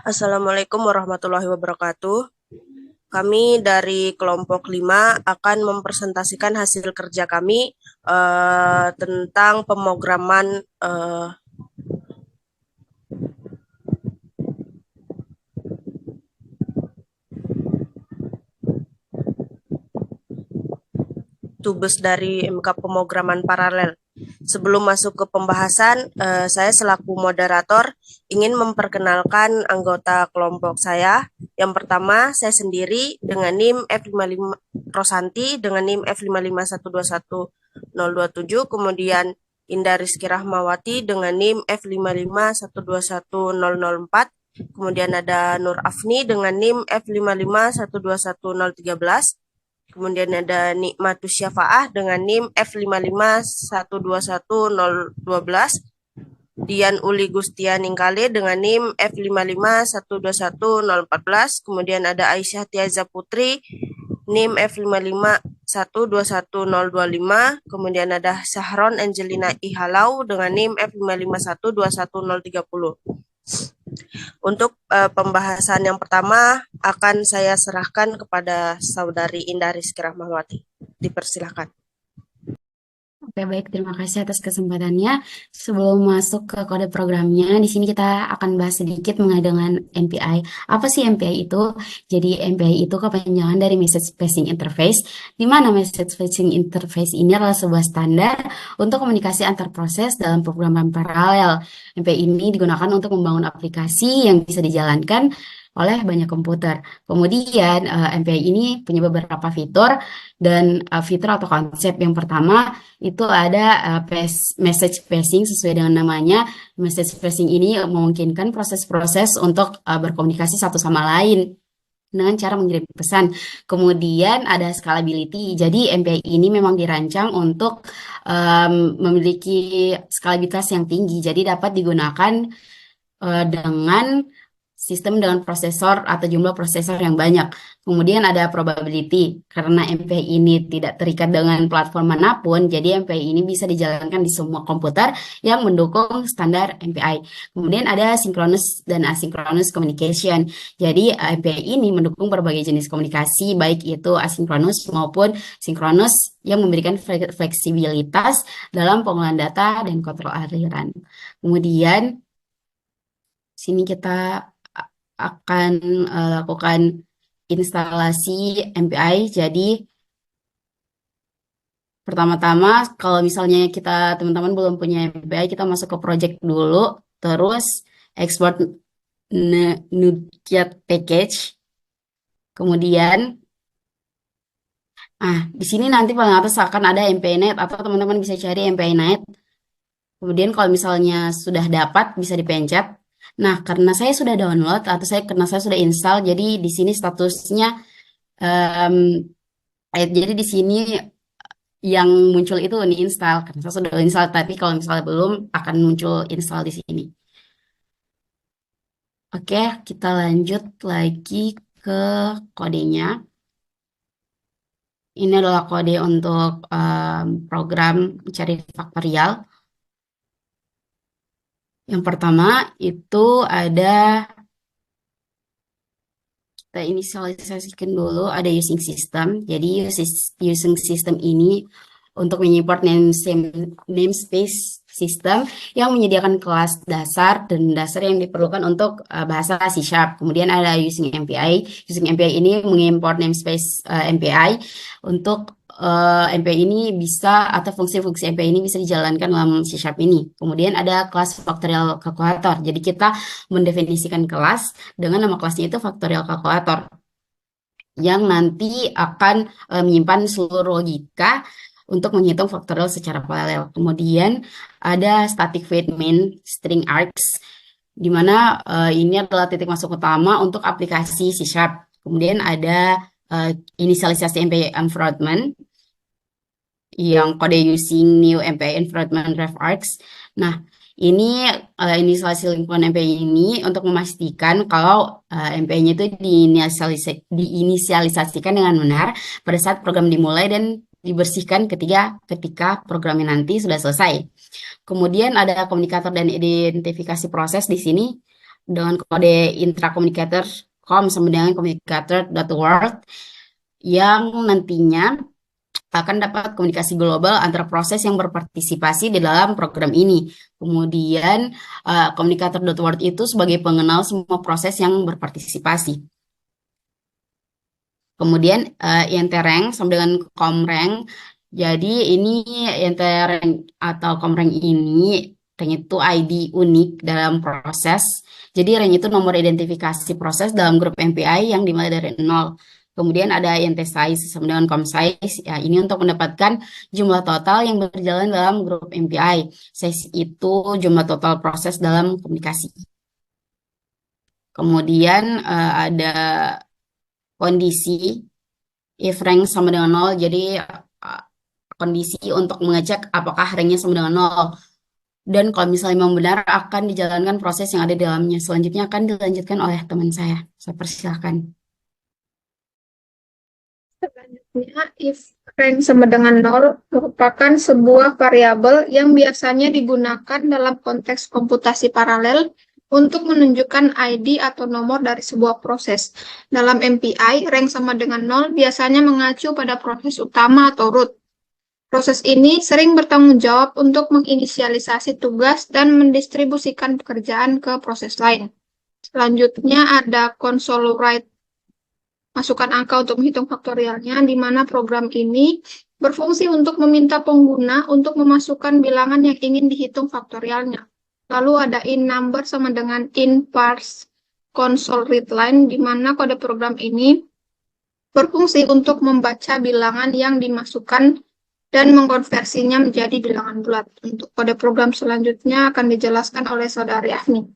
Assalamualaikum warahmatullahi wabarakatuh. Kami dari kelompok 5 akan mempresentasikan hasil kerja kami tentang pemrograman tubes dari MK pemrograman paralel. Sebelum masuk ke pembahasan, saya selaku moderator ingin memperkenalkan anggota kelompok saya. Yang pertama, saya sendiri dengan NIM F55 Rosanti dengan NIM F551211027, kemudian Indah Rizky Rahmawati dengan NIM F551211004, kemudian ada Nur Afni dengan NIM F551211013. Kemudian ada Nikmatus Syafaah dengan NIM F551211012. Dian Uli Gustian Ningkale dengan NIM F551211014. Kemudian ada Aisyah Tiaza Putri NIM F551211025. Kemudian ada Sahron Angelina Ihalau dengan NIM F551211030. Untuk pembahasan yang pertama akan saya serahkan kepada Saudari Indah Rizky Rahmawati. Dipersilahkan. Oke, baik. Terima kasih atas kesempatannya. Sebelum masuk ke kode programnya, di sini kita akan bahas sedikit mengenai dengan MPI. Apa sih MPI itu? Jadi, MPI itu kepanjangan dari Message Passing Interface, di mana Message Passing Interface ini adalah sebuah standar untuk komunikasi antar proses dalam pemrograman paralel. MPI ini digunakan untuk membangun aplikasi yang bisa dijalankan oleh banyak komputer. Kemudian, MPI ini punya beberapa fitur dan fitur atau konsep. Yang pertama, itu ada message passing sesuai dengan namanya. Message passing ini memungkinkan proses-proses untuk berkomunikasi satu sama lain dengan cara mengirim pesan. Kemudian ada scalability. Jadi MPI ini memang dirancang untuk memiliki skalabilitas yang tinggi. Jadi dapat digunakan dengan sistem dengan prosesor atau jumlah prosesor yang banyak. Kemudian ada probability, karena MPI ini tidak terikat dengan platform manapun, jadi MPI ini bisa dijalankan di semua komputer yang mendukung standar MPI. Kemudian ada synchronous dan asynchronous communication. Jadi MPI ini mendukung berbagai jenis komunikasi, baik itu asinkronus maupun sinkronus yang memberikan fleksibilitas dalam pengolahan data dan kontrol aliran. Kemudian sini kita akan lakukan instalasi MPI. Jadi pertama-tama kalau misalnya kita teman-teman belum punya MPI, kita masuk ke project dulu, terus export NuGet package. Kemudian di sini nanti paling atas akan ada MPI-net atau teman-teman bisa cari MPI-net. Kemudian kalau misalnya sudah dapat bisa dipencet. Nah, karena saya sudah download atau karena saya sudah install, jadi di sini statusnya em, jadi di sini yang muncul itu ini install karena saya sudah install, tapi kalau misalnya belum akan muncul install di sini. Oke, kita lanjut lagi ke kodenya. Ini adalah kode untuk program mencari faktorial. Yang pertama itu ada kita inisialisasikan dulu ada using system. Jadi using system ini untuk mengimport namespace system yang menyediakan kelas dasar dan dasar yang diperlukan untuk bahasa C Sharp. Kemudian ada using MPI. Using MPI ini mengimport namespace MPI untuk MPI ini bisa atau fungsi-fungsi MPI ini bisa dijalankan dalam C Sharp ini. Kemudian ada kelas factorial calculator. Jadi kita mendefinisikan kelas dengan nama kelasnya itu factorial calculator yang nanti akan menyimpan seluruh logika untuk menghitung faktorial secara paralel. Kemudian ada static void main string args, di mana ini adalah titik masuk utama untuk aplikasi C Sharp. Kemudian ada inisialisasi MPI environment yang kode using new MPI environment ref args. Nah, ini inisialisasi lingkungan MPI ini untuk memastikan kalau MPI-nya itu diinisialisasikan dengan benar pada saat program dimulai dan dibersihkan ketika programnya nanti sudah selesai. Kemudian ada komunikator dan identifikasi proses di sini. dengan kode intracommunicator com sama dengan communicator.word yang nantinya akan dapat komunikasi global antar proses yang berpartisipasi di dalam program ini. Kemudian communicator.word itu sebagai pengenal semua proses yang berpartisipasi. Kemudian INT-Rank sama dengan COMRank. Jadi ini INT-Rank atau COMRank ini rank itu ID unik dalam proses. Jadi rank itu nomor identifikasi proses dalam grup MPI yang dimulai dari 0. Kemudian ada INT size sama dengan com size. Ya, ini untuk mendapatkan jumlah total yang berjalan dalam grup MPI. Size itu jumlah total proses dalam komunikasi. Kemudian ada kondisi if rank sama dengan 0, jadi kondisi untuk mengecek apakah ranknya sama dengan 0. Dan kalau misalnya memang benar, akan dijalankan proses yang ada di dalamnya. Selanjutnya akan dilanjutkan oleh teman saya. Saya persilahkan. Selanjutnya, if rank sama dengan 0 merupakan sebuah variabel yang biasanya digunakan dalam konteks komputasi paralel untuk menunjukkan ID atau nomor dari sebuah proses. Dalam MPI, rank sama dengan 0 biasanya mengacu pada proses utama atau root. Proses ini sering bertanggung jawab untuk menginisialisasi tugas dan mendistribusikan pekerjaan ke proses lain. Selanjutnya ada console write, masukkan angka untuk menghitung faktorialnya, di mana program ini berfungsi untuk meminta pengguna untuk memasukkan bilangan yang ingin dihitung faktorialnya. Lalu ada in number sama dengan in parse console read line, di mana kode program ini berfungsi untuk membaca bilangan yang dimasukkan dan mengkonversinya menjadi bilangan bulat. Untuk kode program selanjutnya akan dijelaskan oleh Saudari Afni.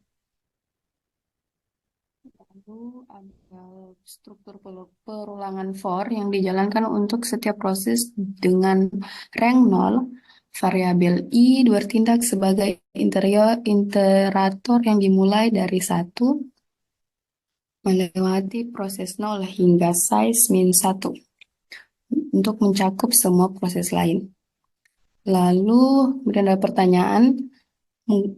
Lalu ada struktur perulangan for yang dijalankan untuk setiap proses dengan rank 0. Variabel i bertindak sebagai iterator yang dimulai dari 1 melewati proses 0 hingga size min 1 untuk mencakup semua proses lain. Lalu kemudian ada pertanyaan.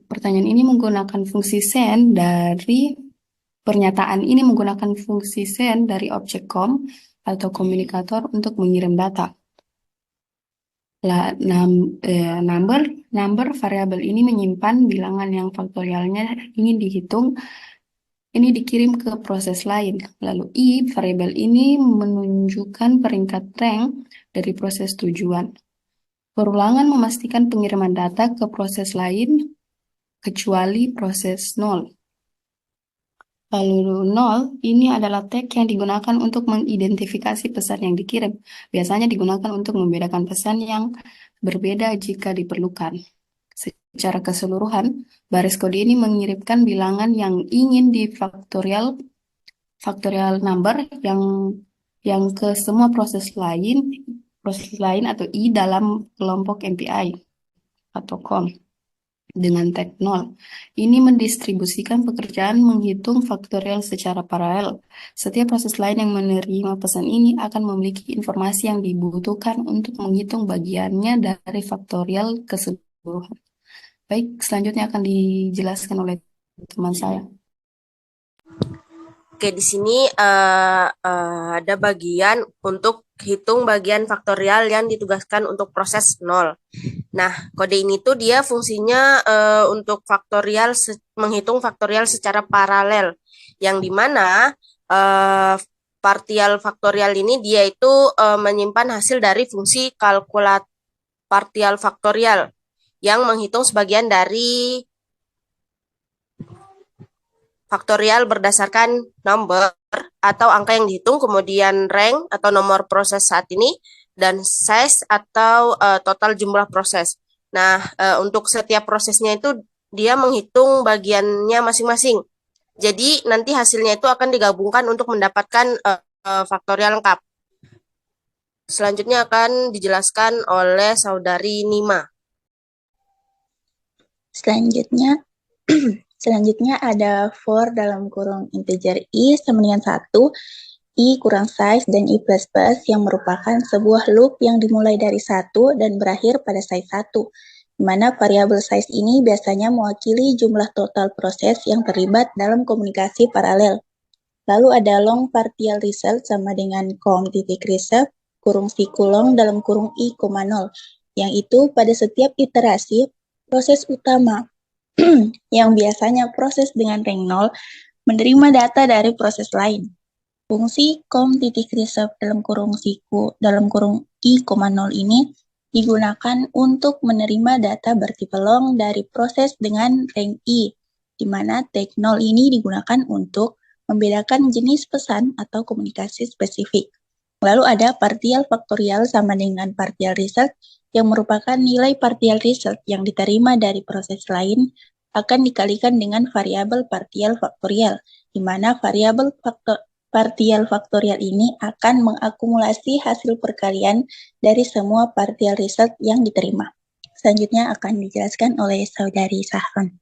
Pertanyaan ini menggunakan fungsi send dari Pernyataan ini menggunakan fungsi send dari objek com atau komunikator untuk mengirim data. Number variabel ini menyimpan bilangan yang faktorialnya ingin dihitung, ini dikirim ke proses lain. Lalu i variabel ini menunjukkan peringkat rank dari proses tujuan. Perulangan memastikan pengiriman data ke proses lain kecuali proses 0. Lalu 0 ini adalah tag yang digunakan untuk mengidentifikasi pesan yang dikirim. Biasanya digunakan untuk membedakan pesan yang berbeda jika diperlukan. Secara keseluruhan, baris kode ini mengirimkan bilangan yang ingin di factorial number yang ke semua proses lain atau i dalam kelompok MPI atau COM. Dengan tag 0. Ini mendistribusikan pekerjaan menghitung faktorial secara paralel. Setiap proses lain yang menerima pesan ini akan memiliki informasi yang dibutuhkan untuk menghitung bagiannya dari faktorial keseluruhan. Baik, selanjutnya akan dijelaskan oleh teman saya. Oke, di sini ada bagian untuk hitung bagian faktorial yang ditugaskan untuk proses 0. Nah, kode ini tuh dia fungsinya untuk menghitung faktorial secara paralel, yang dimana partial faktorial ini dia itu menyimpan hasil dari fungsi kalkulat partial faktorial yang menghitung sebagian dari faktorial berdasarkan number atau angka yang dihitung, kemudian rank atau nomor proses saat ini, dan size atau total jumlah proses. Nah, untuk setiap prosesnya itu dia menghitung bagiannya masing-masing. Jadi nanti hasilnya itu akan digabungkan untuk mendapatkan faktorial lengkap. Selanjutnya akan dijelaskan oleh Saudari Nima. Selanjutnya ada for dalam kurung integer i sama dengan 1, i kurang size dan i plus plus yang merupakan sebuah loop yang dimulai dari 1 dan berakhir pada size 1. di mana variabel size ini biasanya mewakili jumlah total proses yang terlibat dalam komunikasi paralel. Lalu ada long partial result sama dengan com titik result kurung sikulong dalam kurung i, 0, yang itu pada setiap iterasi proses utama yang biasanya proses dengan rank 0 menerima data dari proses lain. Fungsi com titik result dalam kurung siku dalam kurung i, 0 ini digunakan untuk menerima data bertipe long dari proses dengan rank i, di mana tag 0 ini digunakan untuk membedakan jenis pesan atau komunikasi spesifik. Lalu ada partial faktorial sama dengan partial result yang merupakan nilai partial result yang diterima dari proses lain akan dikalikan dengan variabel partial faktorial, di mana variabel partial faktorial ini akan mengakumulasi hasil perkalian dari semua partial result yang diterima. Selanjutnya akan dijelaskan oleh Saudari Sahron.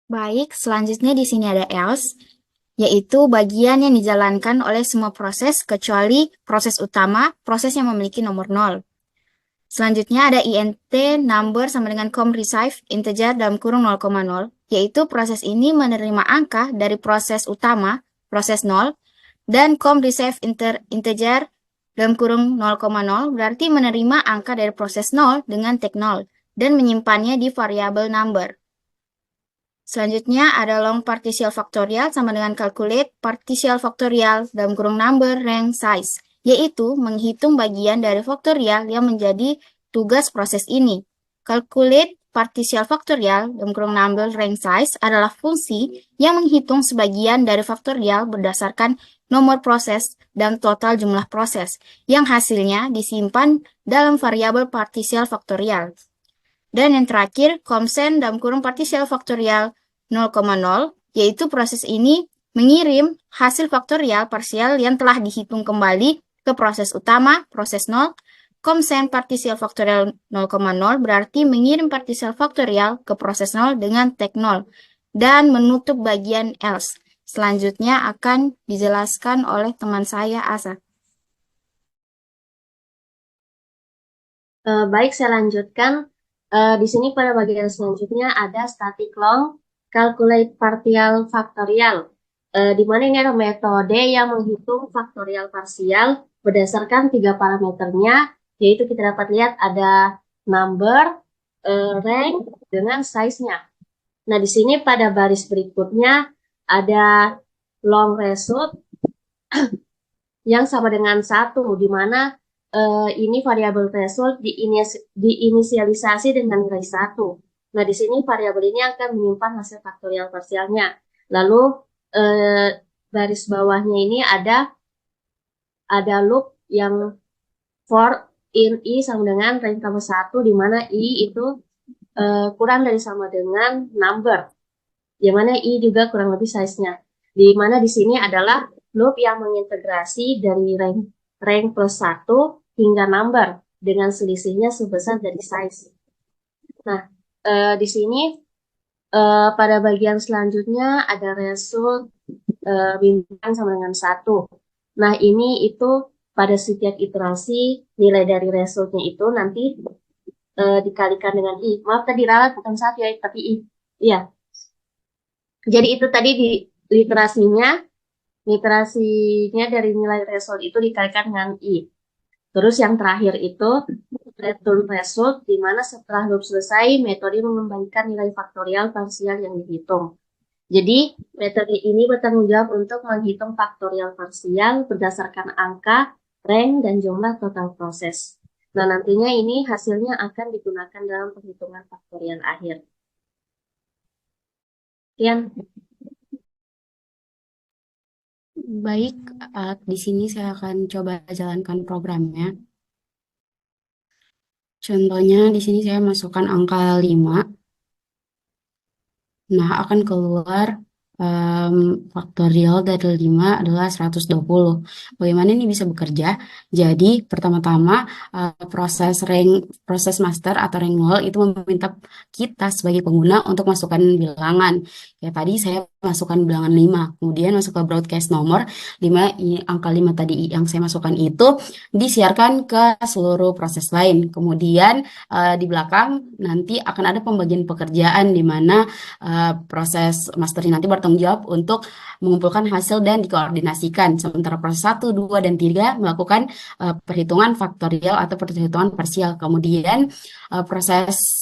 Baik, selanjutnya di sini ada else, yaitu bagian yang dijalankan oleh semua proses kecuali proses utama, proses yang memiliki nomor 0. Selanjutnya ada int number sama dengan com receive integer dalam kurung 0,0, yaitu proses ini menerima angka dari proses utama, proses 0, dan com receive integer dalam kurung 0,0 berarti menerima angka dari proses 0 dengan tag 0 dan menyimpannya di variabel number. Selanjutnya ada long partial factorial sama dengan calculate partial factorial dalam kurung number rank size, yaitu menghitung bagian dari faktorial yang menjadi tugas proses ini. Calculate partial factorial dalam kurung number rank size adalah fungsi yang menghitung sebagian dari faktorial berdasarkan nomor proses dan total jumlah proses, yang hasilnya disimpan dalam variabel partial factorial. Dan yang terakhir, consent dalam kurung partial faktorial 0,0, yaitu proses ini mengirim hasil faktorial parsial yang telah dihitung kembali ke proses utama, proses 0. Consent partial faktorial 0,0 berarti mengirim partial faktorial ke proses 0 dengan tag 0 dan menutup bagian else. Selanjutnya akan dijelaskan oleh teman saya, Asa. Baik, saya lanjutkan. Di sini pada bagian selanjutnya ada static long calculate partial factorial, di mana ini adalah metode yang menghitung faktorial parsial berdasarkan 3 parameternya, yaitu kita dapat lihat ada number, rank, dengan size-nya. Nah, di sini pada baris berikutnya ada long result yang sama dengan 1, di mana ini variabel threshold diinisialisasi dengan nilai 1. Nah, di sini variabel ini akan menyimpan hasil faktorial parsialnya. Lalu baris bawahnya ini ada loop yang for in i sama dengan rank tambah 1, di mana i itu kurang dari sama dengan number, di mana i juga kurang lebih size-nya. Di mana di sini adalah loop yang mengintegrasi dari rank plus 1 hingga number dengan selisihnya sebesar dari size. Nah, di sini pada bagian selanjutnya ada result bintang sama dengan 1. Nah, ini itu pada setiap iterasi nilai dari resultnya itu nanti dikalikan dengan i. Maaf, tadi ralat bukan 1 ya, tapi i. Iya. Jadi itu tadi di literasinya dari nilai result itu dikalikan dengan i. Terus yang terakhir itu return result, di mana setelah loop selesai, metode mengembalikan nilai faktorial parsial yang dihitung. Jadi, metode ini bertanggung jawab untuk menghitung faktorial parsial berdasarkan angka, rank, dan jumlah total proses. Nah, nantinya ini hasilnya akan digunakan dalam penghitungan faktorial akhir. Sekian. Baik, di sini saya akan coba jalankan programnya. Contohnya di sini saya masukkan angka 5. Nah, akan keluar faktorial dari 5 adalah 120. Bagaimana ini bisa bekerja? Jadi, pertama-tama proses master atau rank 0 itu meminta kita sebagai pengguna untuk masukkan bilangan. Kayak tadi saya masukkan bilangan 5, kemudian masuk ke broadcast nomor 5, angka 5 tadi yang saya masukkan itu disiarkan ke seluruh proses lain. Kemudian di belakang nanti akan ada pembagian pekerjaan di mana proses master ini nanti bertanggung jawab untuk mengumpulkan hasil dan dikoordinasikan. Sementara proses 1, 2, dan 3 melakukan perhitungan faktorial atau perhitungan parsial. Kemudian proses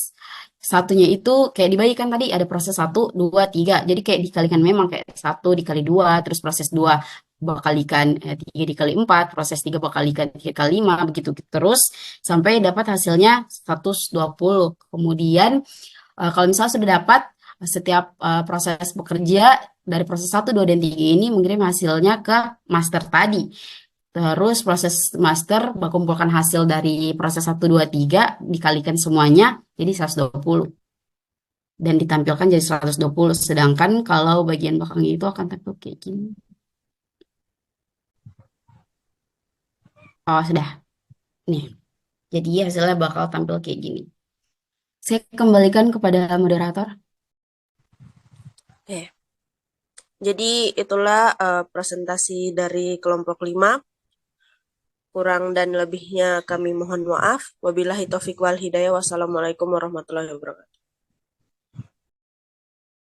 satunya itu kayak dibagikan tadi ada proses 1, 2, 3. Jadi kayak dikalikan memang kayak 1 dikali 2, terus proses 2 bakalikan 3 dikali 4, proses 3 bakalikan 3 kali 5, begitu terus sampai dapat hasilnya 120. Kemudian kalau misalnya sudah dapat setiap proses bekerja dari proses 1, 2, dan 3 ini mengirim hasilnya ke master tadi. Terus proses master mengumpulkan hasil dari proses 1, 2, 3 dikalikan semuanya jadi 120. Dan ditampilkan jadi 120. Sedangkan kalau bagian belakang itu akan tampil kayak gini. Oh, sudah. Nih. Jadi hasilnya bakal tampil kayak gini. Saya kembalikan kepada moderator. Oke. Jadi itulah presentasi dari kelompok 5. Kurang dan lebihnya kami mohon maaf. Wabillahi taufiq wal hidayah. Wassalamualaikum warahmatullahi wabarakatuh.